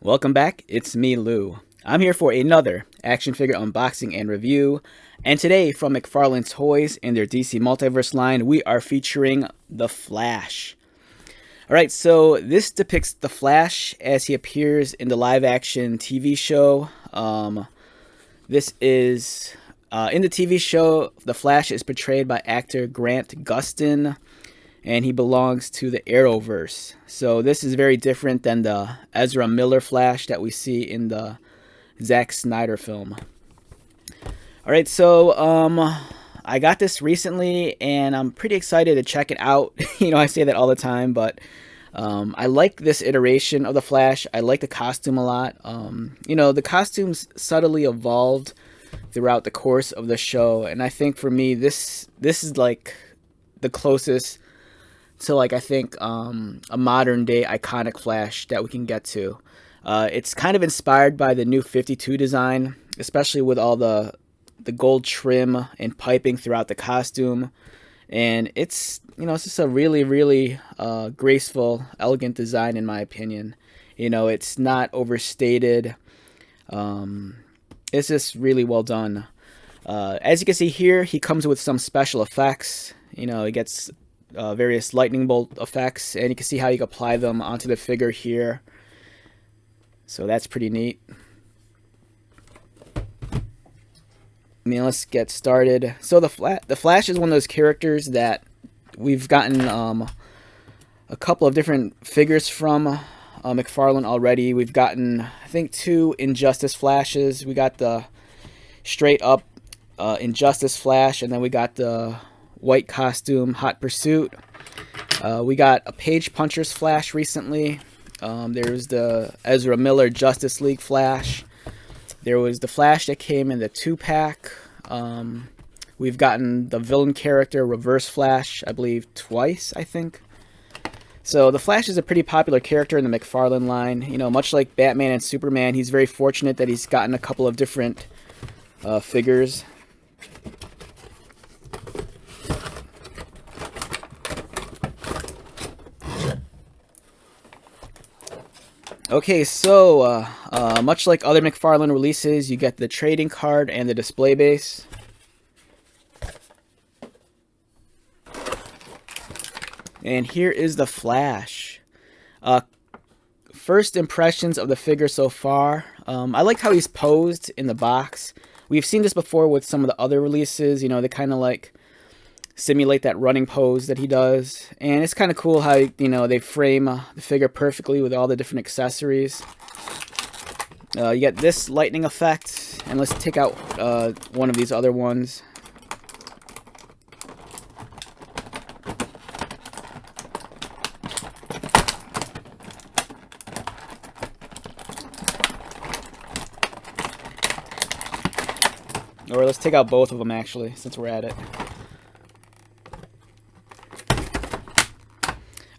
Welcome back, it's me, Lou. I'm here for another action figure unboxing and review, and today from McFarlane Toys and their DC Multiverse line, we are featuring The Flash. Alright, so this depicts The Flash as he appears in the live-action TV show. This is, in the TV show, The Flash is portrayed by actor Grant Gustin, and he belongs to the Arrowverse. So this is very different than the Ezra Miller Flash that we see in the Zack Snyder film. Alright, so I got this recently and I'm pretty excited to check it out. I say that all the time, but I like this iteration of the Flash. I like the costume a lot. The costumes subtly evolved throughout the course of the show, and I think for me this is like the closest to I think a modern day iconic Flash that we can get to. It's kind of inspired by the new 52 design, especially with all the gold trim and piping throughout the costume. And it's just a really graceful, elegant design in my opinion. It's not overstated. It's just really well done. As you can see here, he comes with some special effects. He gets various lightning bolt effects, and you can see how you can apply them onto the figure here. So that's pretty neat. Let's get started. So the Flash is one of those characters that we've gotten a couple of different figures from McFarlane already. We've gotten, I think, 2 Injustice Flashes. We got the straight up Injustice Flash, and then we got the white costume Hot Pursuit. We got a Page Puncher's Flash recently. There's the Ezra Miller Justice League Flash. There was the Flash that came in the 2-pack. We've gotten the villain character Reverse Flash, I believe, twice, I think. So the Flash is a pretty popular character in the McFarlane line. Much like Batman and Superman, he's very fortunate that he's gotten a couple of different figures. Okay, so much like other McFarlane releases, you get the trading card and the display base. And here is the Flash. First impressions of the figure so far. I like how he's posed in the box. We've seen this before with some of the other releases. They kind of simulate that running pose that he does, and it's kind of cool how they frame the figure perfectly with all the different accessories. You get this lightning effect, and let's take out one of these other ones. Or let's take out both of them actually, since we're at it.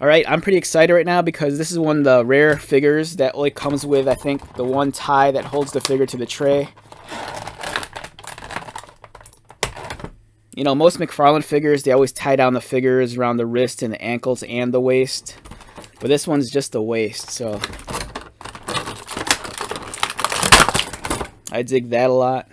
Alright, I'm pretty excited right now because this is one of the rare figures that only comes with, I think, the one tie that holds the figure to the tray. Most McFarlane figures, they always tie down the figures around the wrist and the ankles and the waist. But this one's just the waist, so I dig that a lot.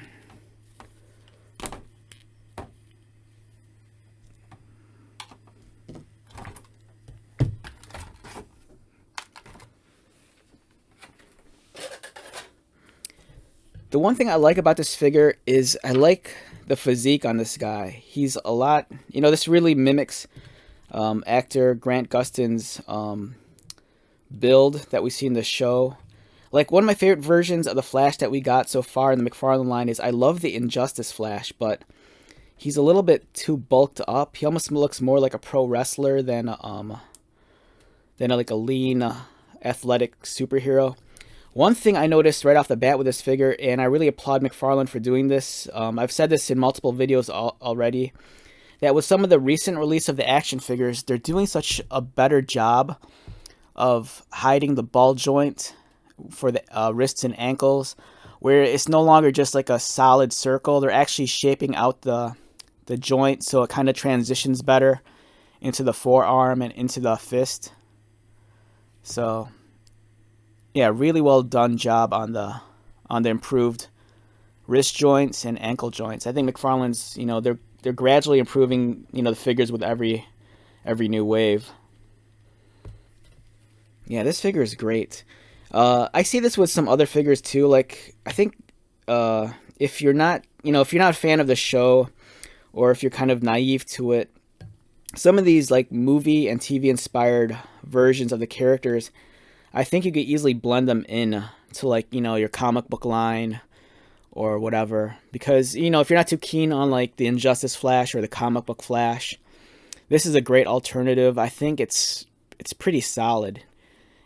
The one thing I like about this figure is I like the physique on this guy. He's a lot, this really mimics actor Grant Gustin's build that we see in the show. One of my favorite versions of the Flash that we got so far in the McFarlane line is I love the Injustice Flash, but he's a little bit too bulked up. He almost looks more like a pro wrestler than like a lean, athletic superhero. One thing I noticed right off the bat with this figure, and I really applaud McFarlane for doing this, I've said this in multiple videos already, that with some of the recent release of the action figures, they're doing such a better job of hiding the ball joint for the wrists and ankles, where it's no longer just like a solid circle. They're actually shaping out the joint so it kind of transitions better into the forearm and into the fist. So Yeah, really well done job on the improved wrist joints and ankle joints. I think McFarlane's, they're gradually improving, the figures with every new wave. Yeah, this figure is great. I see this with some other figures too. Like I think if you're not, if you're not a fan of the show, or if you're kind of naive to it, some of these like movie and TV inspired versions of the characters, I think you could easily blend them in to like, your comic book line or whatever. Because, if you're not too keen on like the Injustice Flash or the comic book Flash, this is a great alternative. I think it's pretty solid.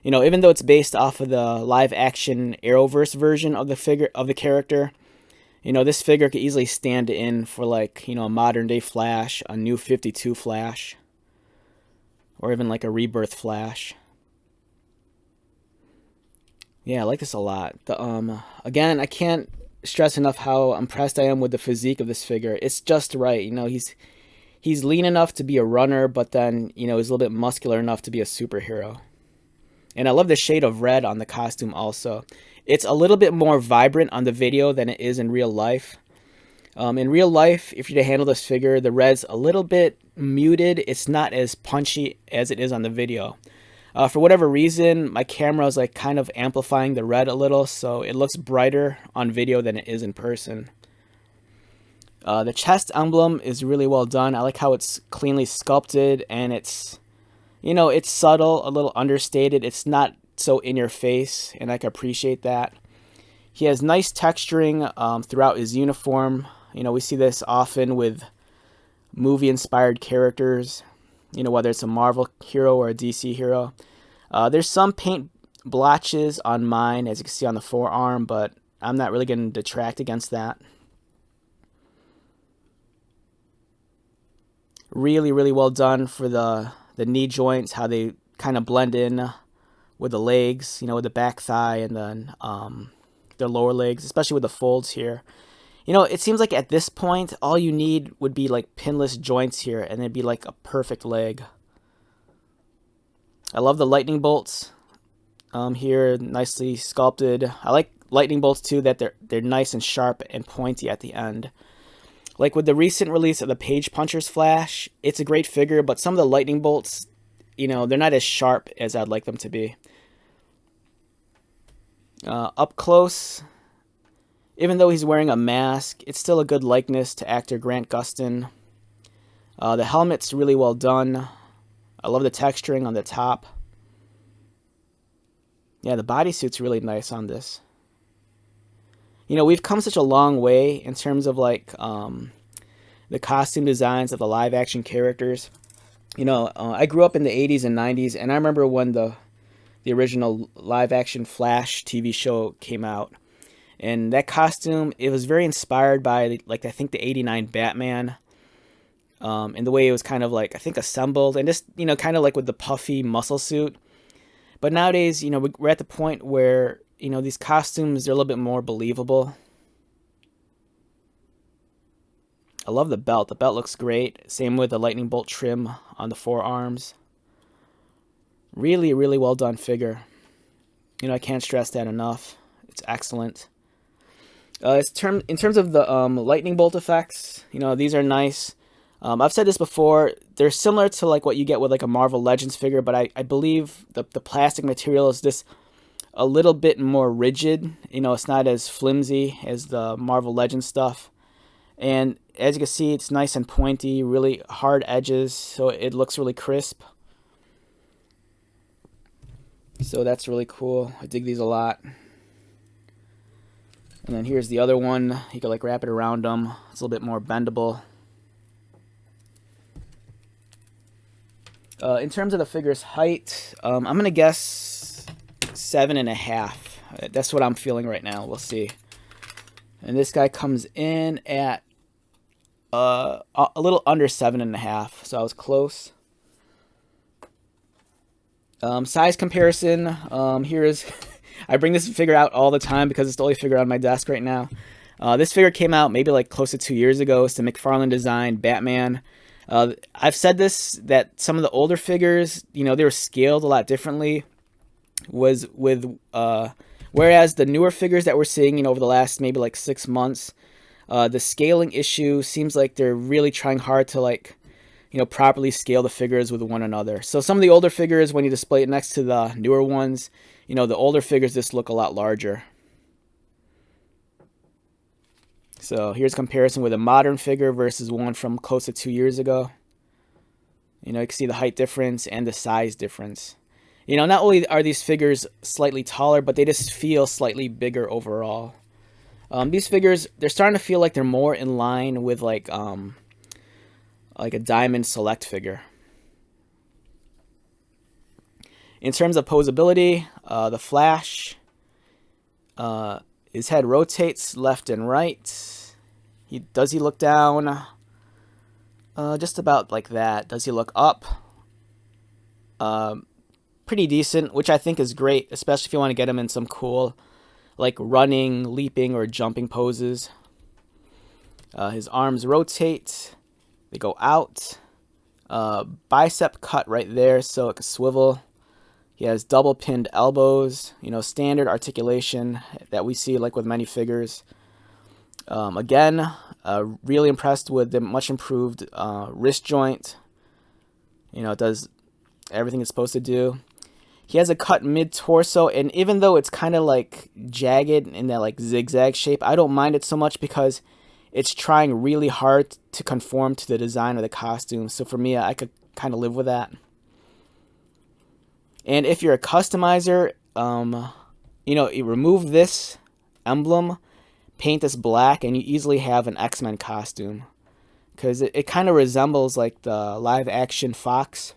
Even though it's based off of the live action Arrowverse version of the figure of the character, this figure could easily stand in for like, a modern day Flash, a new 52 Flash, or even like a rebirth Flash. Yeah, I like this a lot. Again, I can't stress enough how impressed I am with the physique of this figure. It's just right. He's lean enough to be a runner, but then, he's a little bit muscular enough to be a superhero. And I love the shade of red on the costume also. It's a little bit more vibrant on the video than it is in real life. In real life, if you're to handle this figure, the red's a little bit muted. It's not as punchy as it is on the video. For whatever reason, my camera is like kind of amplifying the red a little, so it looks brighter on video than it is in person. The chest emblem is really well done. I like how it's cleanly sculpted, and it's subtle, a little understated. It's not so in your face, and I can appreciate that. He has nice texturing throughout his uniform. We see this often with movie-inspired characters, whether it's a Marvel hero or a DC hero. There's some paint blotches on mine, as you can see on the forearm, but I'm not really going to detract against that. Really, really well done for the knee joints, how they kind of blend in with the legs, with the back thigh and then their lower legs, especially with the folds here. It seems like at this point, all you need would be like pinless joints here, and it'd be like a perfect leg. I love the lightning bolts here, nicely sculpted. I like lightning bolts too, that they're nice and sharp and pointy at the end. Like with the recent release of the Page Punchers Flash, it's a great figure, but some of the lightning bolts, they're not as sharp as I'd like them to be. Up close, even though he's wearing a mask, it's still a good likeness to actor Grant Gustin. The helmet's really well done. I love the texturing on the top. Yeah, the bodysuit's really nice on this. We've come such a long way in terms of like the costume designs of the live action characters. I grew up in the 80s and 90s, and I remember when the original live action Flash TV show came out. And that costume, it was very inspired by, like, I think the 89 Batman. And the way it was kind of like, I think, assembled. And just, kind of like with the puffy muscle suit. But nowadays, we're at the point where, these costumes, they're a little bit more believable. I love the belt. The belt looks great. Same with the lightning bolt trim on the forearms. Really, really well done figure. I can't stress that enough. It's excellent. In terms of the lightning bolt effects, these are nice. I've said this before. They're similar to like what you get with like a Marvel Legends figure, but I believe the plastic material is just a little bit more rigid. It's not as flimsy as the Marvel Legends stuff. And as you can see, it's nice and pointy, really hard edges, so it looks really crisp. So that's really cool. I dig these a lot. And then here's the other one. You can like wrap it around them. It's a little bit more bendable. In terms of the figure's height, I'm going to guess 7.5. That's what I'm feeling right now. We'll see. And this guy comes in at a little under 7.5. So I was close. Size comparison. Here is... I bring this figure out all the time because it's the only figure on my desk right now. This figure came out maybe like close to 2 years ago. It's the McFarlane design Batman. I've said this, that some of the older figures, they were scaled a lot differently. was with whereas the newer figures that we're seeing, over the last maybe like 6 months, the scaling issue seems like they're really trying hard to like, properly scale the figures with one another. So some of the older figures, when you display it next to the newer ones, the older figures just look a lot larger. So here's a comparison with a modern figure versus one from close to 2 years ago. You can see the height difference and the size difference. Not only are these figures slightly taller, but they just feel slightly bigger overall. These figures, they're starting to feel like they're more in line with like a Diamond Select figure. In terms of posability, the Flash, his head rotates left and right. Does he look down? Just about like that. Does he look up? Pretty decent, which I think is great, especially if you want to get him in some cool, like running, leaping, or jumping poses. His arms rotate. They go out. Bicep cut right there, so it can swivel. He has double pinned elbows, standard articulation that we see like with many figures. Again, really impressed with the much improved wrist joint. It does everything it's supposed to do. He has a cut mid-torso, and even though it's kind of like jagged in that like zigzag shape, I don't mind it so much because it's trying really hard to conform to the design of the costume. So for me, I could kind of live with that. And if you're a customizer, you remove this emblem, paint this black, and you easily have an X-Men costume. Because it kind of resembles like the live-action Fox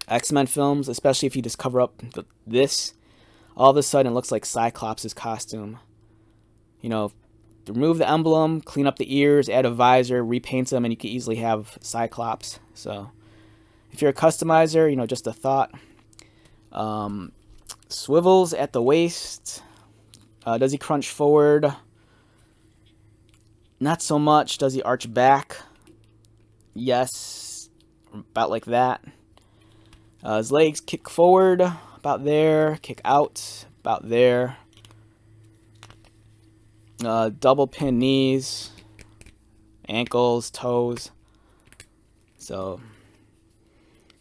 X-Men films, especially if you just cover up this. All of a sudden, it looks like Cyclops' costume. Remove the emblem, clean up the ears, add a visor, repaint them, and you can easily have Cyclops. So, if you're a customizer, just a thought. Swivels at the waist. Does he crunch forward? Not so much. Does he arch back? Yes, about like that. His legs kick forward, about there. Kick out, about there. Double pin knees, ankles, toes. So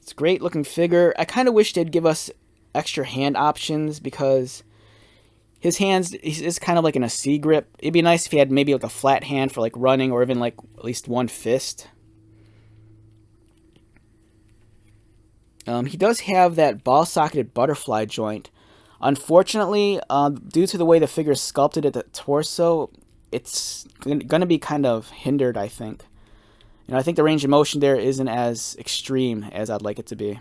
it's a great looking figure. I kind of wish they'd give us extra hand options because his hands is kind of like in a C grip. It'd be nice if he had maybe like a flat hand for like running, or even like at least one fist. He does have that ball-socketed butterfly joint. Unfortunately, due to the way the figure is sculpted at the torso, it's going to be kind of hindered, I think. I think the range of motion there isn't as extreme as I'd like it to be.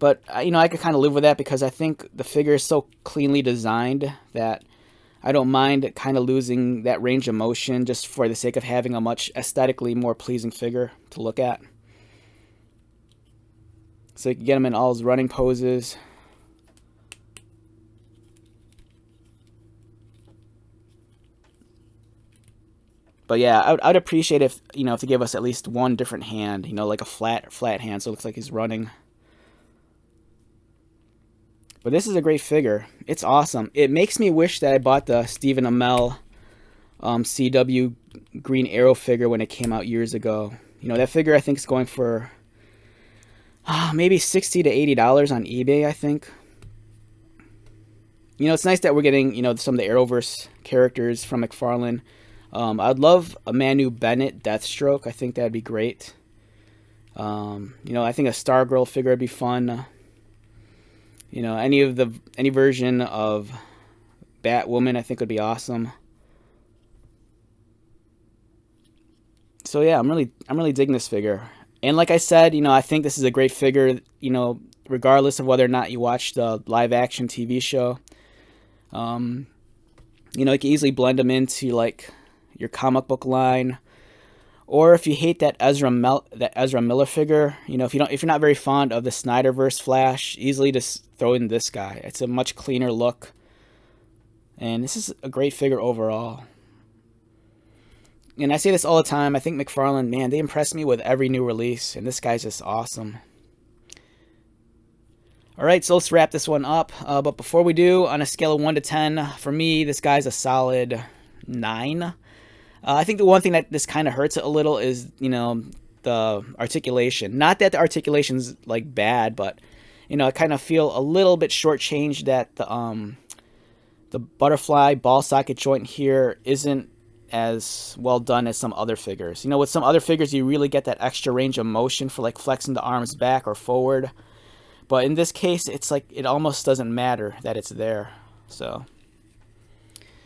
But, I could kind of live with that because I think the figure is so cleanly designed that I don't mind kind of losing that range of motion just for the sake of having a much aesthetically more pleasing figure to look at. So you can get him in all his running poses. But yeah, I'd appreciate if if they give us at least one different hand, like a flat hand, so it looks like he's running. But this is a great figure. It's awesome. It makes me wish that I bought the Stephen Amell CW Green Arrow figure when it came out years ago. That figure I think is going for maybe $60 to $80 on eBay, I think. It's nice that we're getting, some of the Arrowverse characters from McFarlane. I'd love a Manu Bennett Deathstroke. I think that'd be great. I think a Stargirl figure would be fun. Any version of Batwoman I think would be awesome. So yeah, I'm really digging this figure. And like I said, I think this is a great figure, regardless of whether or not you watch the live action TV show. You can easily blend them into like your comic book line, or if you hate that Ezra Miller figure, if you're not very fond of the Snyderverse Flash, easily just throw in this guy. It's a much cleaner look, and this is a great figure overall. And I say this all the time. I think McFarlane, man, they impress me with every new release, and this guy's just awesome. All right, so let's wrap this one up. But before we do, on a scale of 1 to 10, for me, this guy's a solid 9. I think the one thing that this kind of hurts it a little is, the articulation. Not that the articulation's like bad, but I kind of feel a little bit shortchanged that the butterfly ball socket joint here isn't as well done as some other figures. With some other figures, you really get that extra range of motion for like flexing the arms back or forward. But in this case, it's like it almost doesn't matter that it's there. So,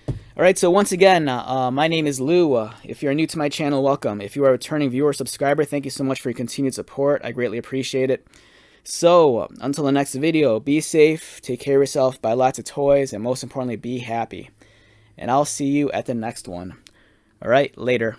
all right. So once again, my name is Lou. If you're new to my channel, welcome. If you are a returning viewer or subscriber, thank you so much for your continued support. I greatly appreciate it. So until the next video, be safe, take care of yourself, buy lots of toys, and most importantly, be happy. And I'll see you at the next one. All right. Later.